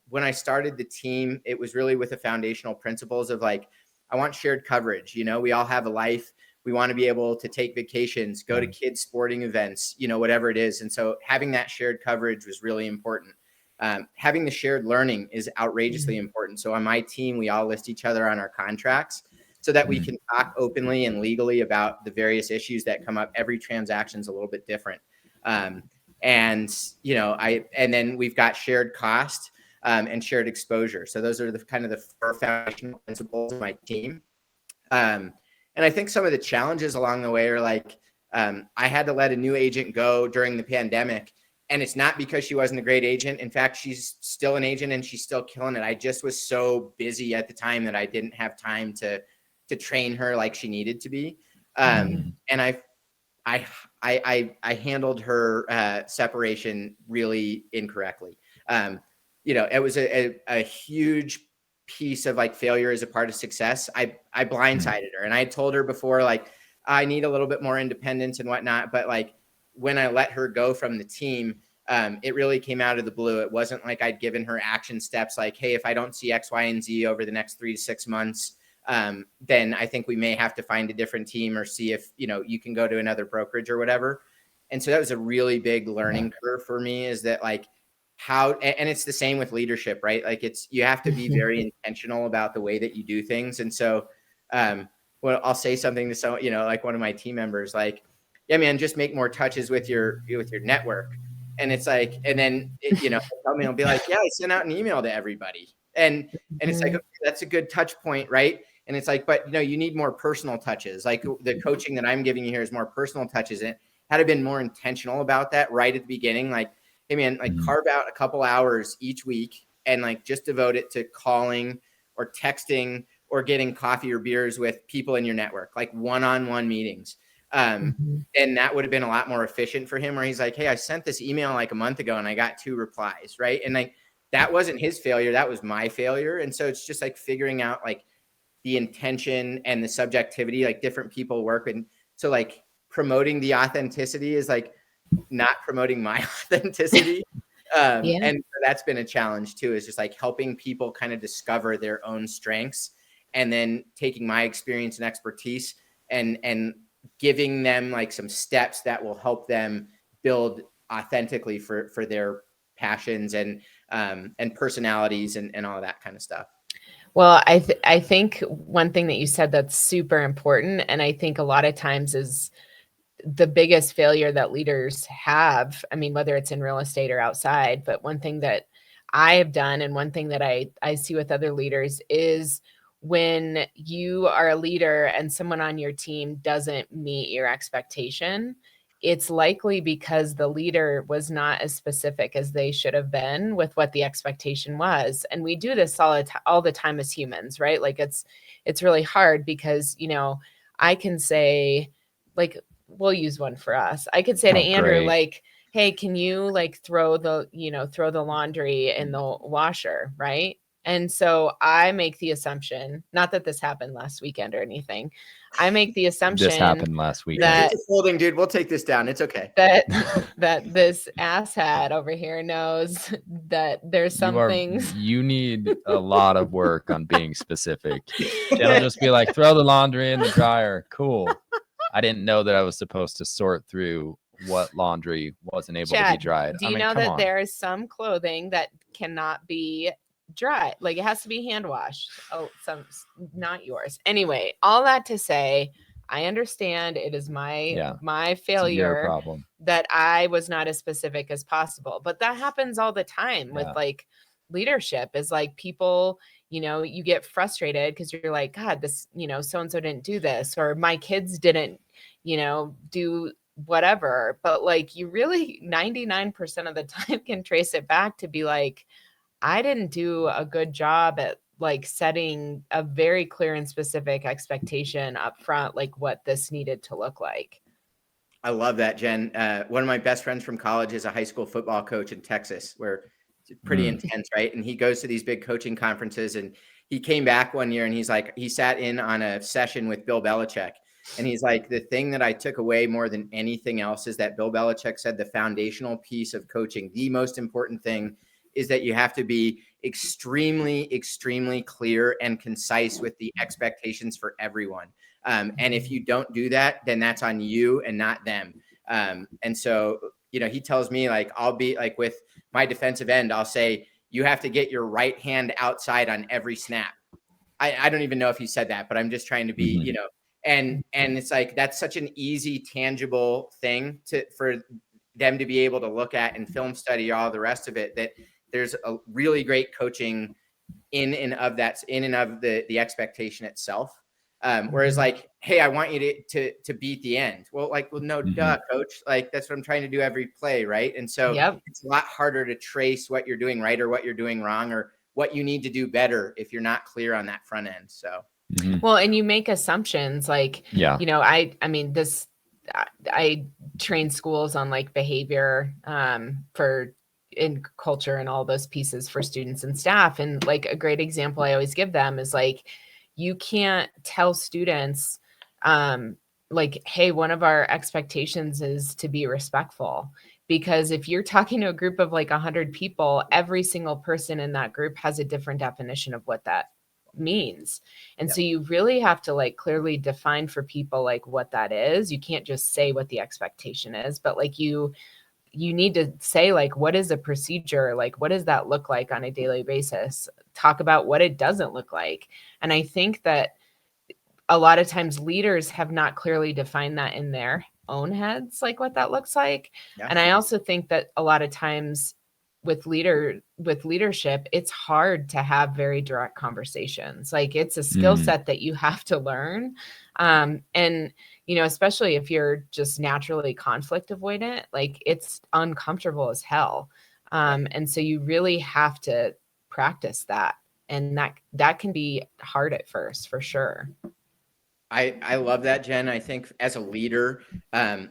when I started the team, it was really with the foundational principles of like, I want shared coverage. We all have a life. We want to be able to take vacations, go to kids' sporting events, whatever it is. And so having that shared coverage was really important. Having the shared learning is outrageously important. So on my team, we all list each other on our contracts so that we can talk openly and legally about the various issues that come up. Every transaction is a little bit different. And then we've got shared cost and shared exposure. So those are the kind of the 4 foundational principles of my team. And I think some of the challenges along the way are like, I had to let a new agent go during the pandemic. And it's not because she wasn't a great agent. In fact, she's still an agent and she's still killing it. I just was so busy at the time that I didn't have time to train her like she needed to be. And I handled her separation really incorrectly. It was a huge piece of like failure as a part of success. I blindsided her, and I told her before, like, I need a little bit more independence and whatnot. But like when I let her go from the team, it really came out of the blue. It wasn't like I'd given her action steps like, hey, if I don't see X, Y, and Z over the next 3 to 6 months, then I think we may have to find a different team or see if, you can go to another brokerage or whatever. And so that was a really big learning curve for me, is that like and it's the same with leadership, right? Like you have to be very intentional about the way that you do things. And so, well, I'll say something to someone, like one of my team members, like, yeah, man, just make more touches with your network. And it's like, and then, tell me, I'll be like, yeah, I sent out an email to everybody. And it's like, okay, that's a good touch point, right? And it's like, but you need more personal touches. Like the coaching that I'm giving you here is more personal touches. And had I been more intentional about that right at the beginning, like, hey man, like carve out a couple hours each week and like just devote it to calling or texting or getting coffee or beers with people in your network, like one-on-one meetings. And that would have been a lot more efficient for him, where he's like, hey, I sent this email like a month ago and I got 2 replies. Right. And like, that wasn't his failure. That was my failure. And so it's just like figuring out like the intention and the subjectivity, like different people work. And so like promoting the authenticity is like not promoting my authenticity. And that's been a challenge too, is just like helping people kind of discover their own strengths and then taking my experience and expertise and giving them like some steps that will help them build authentically for their passions and personalities and all of that kind of stuff. Well, I think one thing that you said that's super important, and I think a lot of times is the biggest failure that leaders have. I mean, whether it's in real estate or outside, but one thing that I have done and one thing that I see with other leaders is when you are a leader and someone on your team doesn't meet your expectation, it's likely because the leader was not as specific as they should have been with what the expectation was. And we do this all the time as humans, right? Like it's really hard because, I can say, like, we'll use one for us. I could say to Andrew, great. like, hey, can you like throw the laundry in the washer, right? And so I make the assumption, not that this happened last weekend or anything. I make the assumption this happened last weekend. that it's a folding, dude. We'll take this down. It's okay. That this asshat over here knows that there's some things. You need a lot of work on being specific. It'll just be like, throw the laundry in the dryer. Cool. I didn't know that I was supposed to sort through what laundry wasn't able to be dried. Do you know that there is some clothing that cannot be dry? Like it has to be hand washed. Oh, not yours. Anyway, all that to say, I understand it is my failure problem that I was not as specific as possible. But that happens all the time with like leadership, is like people, you get frustrated because you're like, God, this, so-and-so didn't do this, or my kids didn't, do whatever. But like you really 99% of the time can trace it back to be like, I didn't do a good job at like setting a very clear and specific expectation up front, like what this needed to look like. I love that, Jen. One of my best friends from college is a high school football coach in Texas, where it's pretty intense, right? And he goes to these big coaching conferences, and he came back one year and he's like, he sat in on a session with Bill Belichick. And he's like, the thing that I took away more than anything else is that Bill Belichick said the foundational piece of coaching, the most important thing, is that you have to be extremely, extremely clear and concise with the expectations for everyone. And if you don't do that, then that's on you and not them. And so, he tells me, like, I'll be like, with my defensive end, I'll say, you have to get your right hand outside on every snap. I don't even know if he said that, but I'm just trying to be, and it's like, that's such an easy, tangible thing for them to be able to look at and film study all the rest of it, that there's a really great coaching in and of the expectation itself. Whereas like, hey, I want you to beat the end. Well, no, duh, coach. Like, that's what I'm trying to do every play. Right. And so it's a lot harder to trace what you're doing right or what you're doing wrong or what you need to do better if you're not clear on that front end. So, well, and you make assumptions like, I mean, I train schools on like behavior, in culture and all those pieces for students and staff. And like a great example I always give them is like, you can't tell students, like, hey, one of our expectations is to be respectful. Because if you're talking to a group of like 100 people, every single person in that group has a different definition of what that means. And so you really have to like clearly define for people like what that is. You can't just say what the expectation is, but like you you need to say, like, what is a procedure? Like, what does that look like on a daily basis? Talk about what it doesn't look like. And I think that a lot of times leaders have not clearly defined that in their own heads, like what that looks like. Yeah. And I also think that a lot of times with leadership, it's hard to have very direct conversations. Like, it's a skill set that you have to learn. And, you know, especially if you're just naturally conflict avoidant, like, it's uncomfortable as hell. And so you really have to practice that. And that can be hard at first, for sure. I love that, Jen. I think as a leader,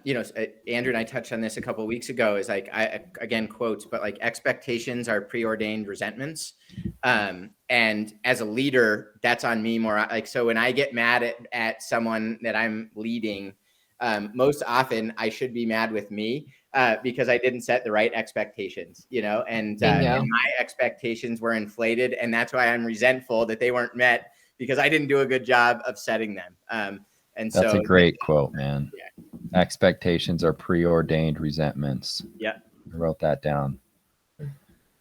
you know, Andrew and I touched on this a couple of weeks ago, is like, again, quotes, but like, expectations are preordained resentments. And as a leader, that's on me more. Like, so when I get mad at someone that I'm leading, most often I should be mad with me, because I didn't set the right expectations, you know, and my expectations were inflated. And that's why I'm resentful that they weren't met, because I didn't do a good job of setting them. And that's so a great quote, man. Yeah. Expectations are preordained resentments. Yeah. I wrote that down.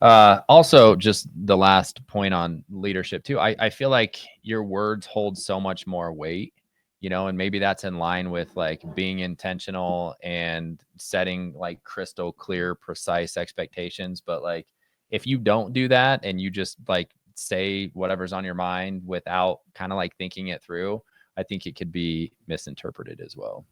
Also, just the last point on leadership too. I feel like your words hold so much more weight, you know, and maybe that's in line with like being intentional and setting like crystal clear, precise expectations. But like, if you don't do that and you just like say whatever's on your mind without kind of like thinking it through, I think it could be misinterpreted as well.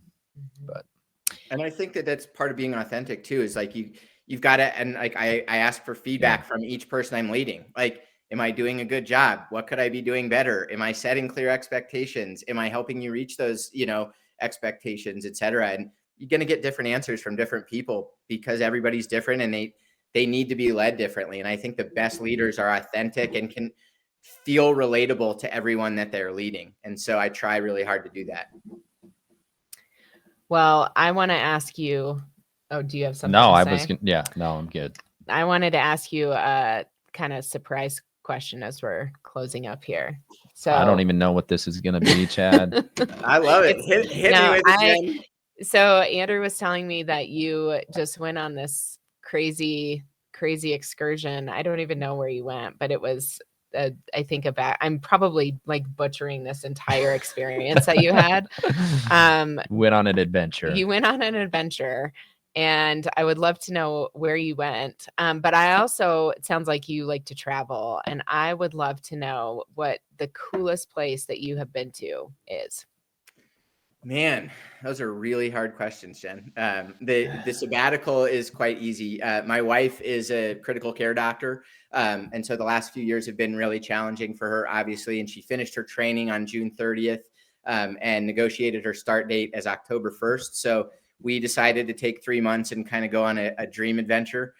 And I think that that's part of being authentic too, is like, you've got to, and like, I ask for feedback from each person I'm leading. Like, am I doing a good job? What could I be doing better? Am I setting clear expectations? Am I helping you reach those, you know, expectations, et cetera? And you're going to get different answers from different people, because everybody's different and they need to be led differently. And I think the best leaders are authentic and can feel relatable to everyone that they're leading. And so I try really hard to do that. Well, I want to ask you, oh, do you have something No, to say? No, I'm good. I wanted to ask you a kind of surprise question as we're closing up here. So I don't even know what this is going to be, Chad. I love it. Hit me with it, Jen. So Andrew was telling me that you just went on this crazy excursion. I don't even know where you went, but it was, I think I'm probably like butchering this entire experience that you had. Went on an adventure. You went on an adventure, and I would love to know where you went. But I also, it sounds like you like to travel, and I would love to know what the coolest place that you have been to is. Man, those are really hard questions, Jen. The sabbatical is quite easy. My wife is a critical care doctor. And so the last few years have been really challenging for her, obviously. And she finished her training on June 30th and negotiated her start date as October 1st. So we decided to take 3 months and kind of go on a dream adventure.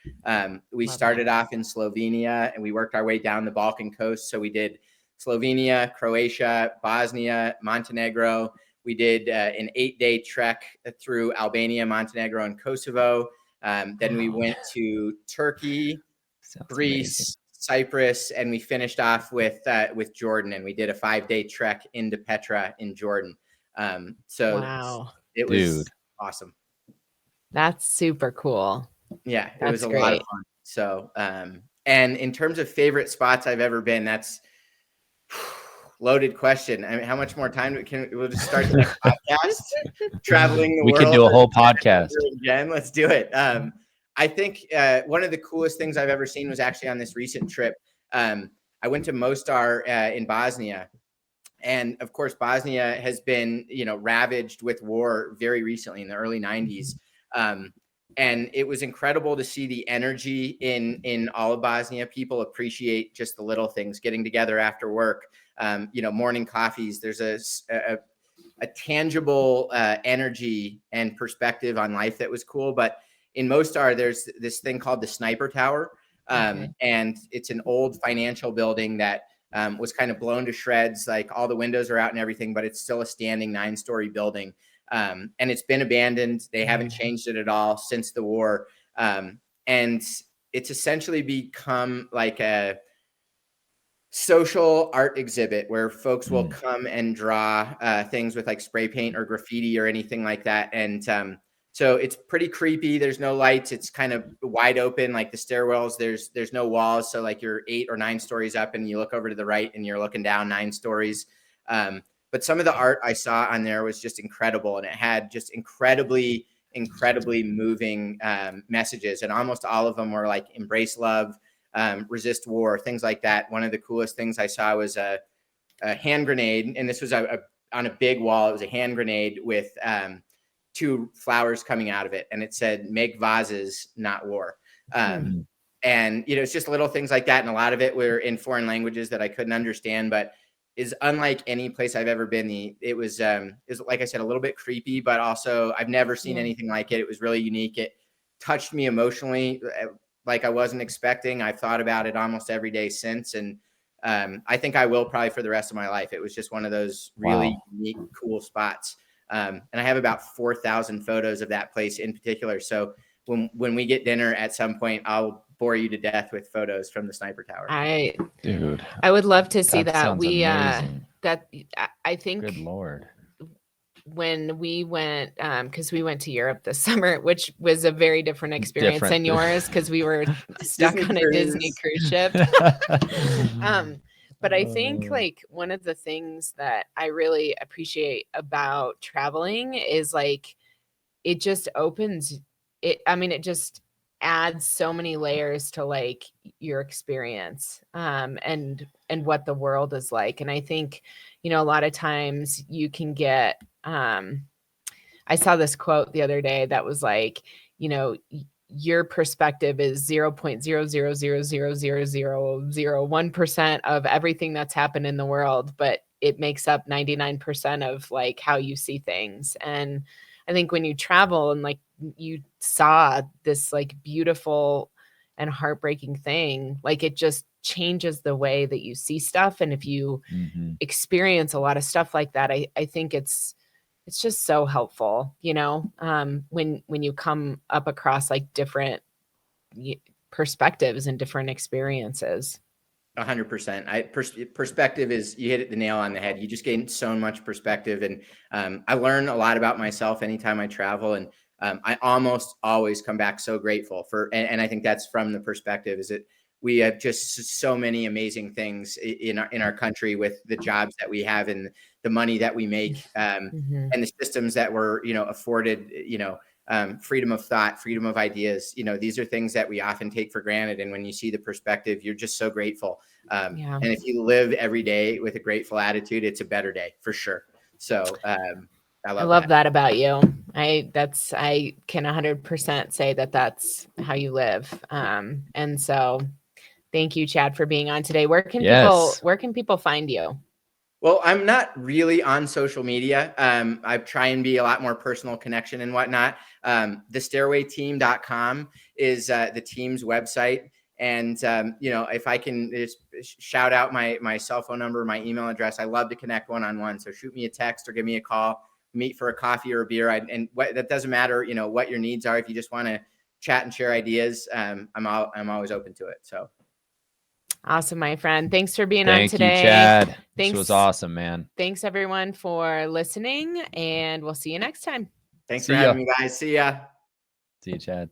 We started off in Slovenia and we worked our way down the Balkan coast. So we did Slovenia, Croatia, Bosnia, Montenegro. We did an 8-day trek through Albania, Montenegro, and Kosovo. Then we went to Turkey, Greece, amazing. Cyprus, and we finished off with Jordan. And we did a 5-day trek into Petra in Jordan. So wow. It was awesome. That's super cool. Yeah, it was a lot of fun. So, and in terms of favorite spots I've ever been, that's loaded question. I mean, how much more time we'll just start the next podcast? Traveling the world. We could do a whole podcast. Again, let's do it. I think one of the coolest things I've ever seen was actually on this recent trip. I went to Mostar in Bosnia, and of course, Bosnia has been, ravaged with war very recently in the early 90s. And it was incredible to see the energy in all of Bosnia. People appreciate just the little things, getting together after work, morning coffees. There's a tangible energy and perspective on life that was cool. But in Mostar, there's this thing called the Sniper Tower. And it's an old financial building that was kind of blown to shreds. Like all the windows are out and everything, but it's still a standing 9-story building. And it's been abandoned. They haven't changed it at all since the war. And it's essentially become like a social art exhibit where folks will come and draw things with like spray paint or graffiti or anything like that. And So it's pretty creepy. There's no lights. It's kind of wide open, like the stairwells. There's no walls. So like you're 8 or 9 stories up and you look over to the right and you're looking down 9 stories. But some of the art I saw on there was just incredible. And it had just incredibly moving messages. And almost all of them were like embrace love, resist war, things like that. One of the coolest things I saw was a hand grenade. And this was on a big wall. It was a hand grenade with 2 flowers coming out of it. And it said, make vases, not war. And, it's just little things like that. And a lot of it were in foreign languages that I couldn't understand, but is unlike any place I've ever been. It was like I said, a little bit creepy, but also I've never seen anything like it. It was really unique. It touched me emotionally like I wasn't expecting. I've thought about it almost every day since. And I think I will probably for the rest of my life. It was just one of those really unique, cool spots. And I have about 4,000 photos of that place in particular. So when we get dinner at some point, I'll bore you to death with photos from the Sniper Tower. I would love to see that. I think, good Lord, when we went, because we went to Europe this summer, which was a very different experience than yours, because we were stuck on a Disney cruise ship. But I think like one of the things that I really appreciate about traveling is like, it just opens it. I mean, it just adds so many layers to like your experience, and what the world is like. And I think, a lot of times you can get, I saw this quote the other day that was like, your perspective is 0.000000001% of everything that's happened in the world, but it makes up 99% of like how you see things. And I think when you travel and like you saw this like beautiful and heartbreaking thing, like it just changes the way that you see stuff. And if you experience a lot of stuff like that, I think it's just so helpful, when you come up across like different perspectives and different experiences. 100%. Perspective is, you hit the nail on the head. You just gain so much perspective. And I learn a lot about myself anytime I travel. And I almost always come back so grateful and I think that's from the perspective, is that we have just so many amazing things in our country with the jobs that we have and the money that we make, and the systems that we're, afforded, freedom of thought, freedom of ideas. These are things that we often take for granted. And when you see the perspective, you're just so grateful. And if you live every day with a grateful attitude, it's a better day for sure. So I love that about you. I can 100% say that that's how you live. And so thank you, Chad, for being on today. Where can people find you? Well, I'm not really on social media. I try and be a lot more personal connection and whatnot. The stairwayteam.com is the team's website. And, if I can just shout out my cell phone number, my email address, I love to connect one-on-one. So shoot me a text or give me a call, meet for a coffee or a beer. That doesn't matter, what your needs are. If you just want to chat and share ideas, I'm always open to it. So. Awesome, my friend. Thanks for being on today. Thank you, Chad. This was awesome, man. Thanks everyone for listening, and we'll see you next time. Thanks for having me, guys. See ya. See you, Chad.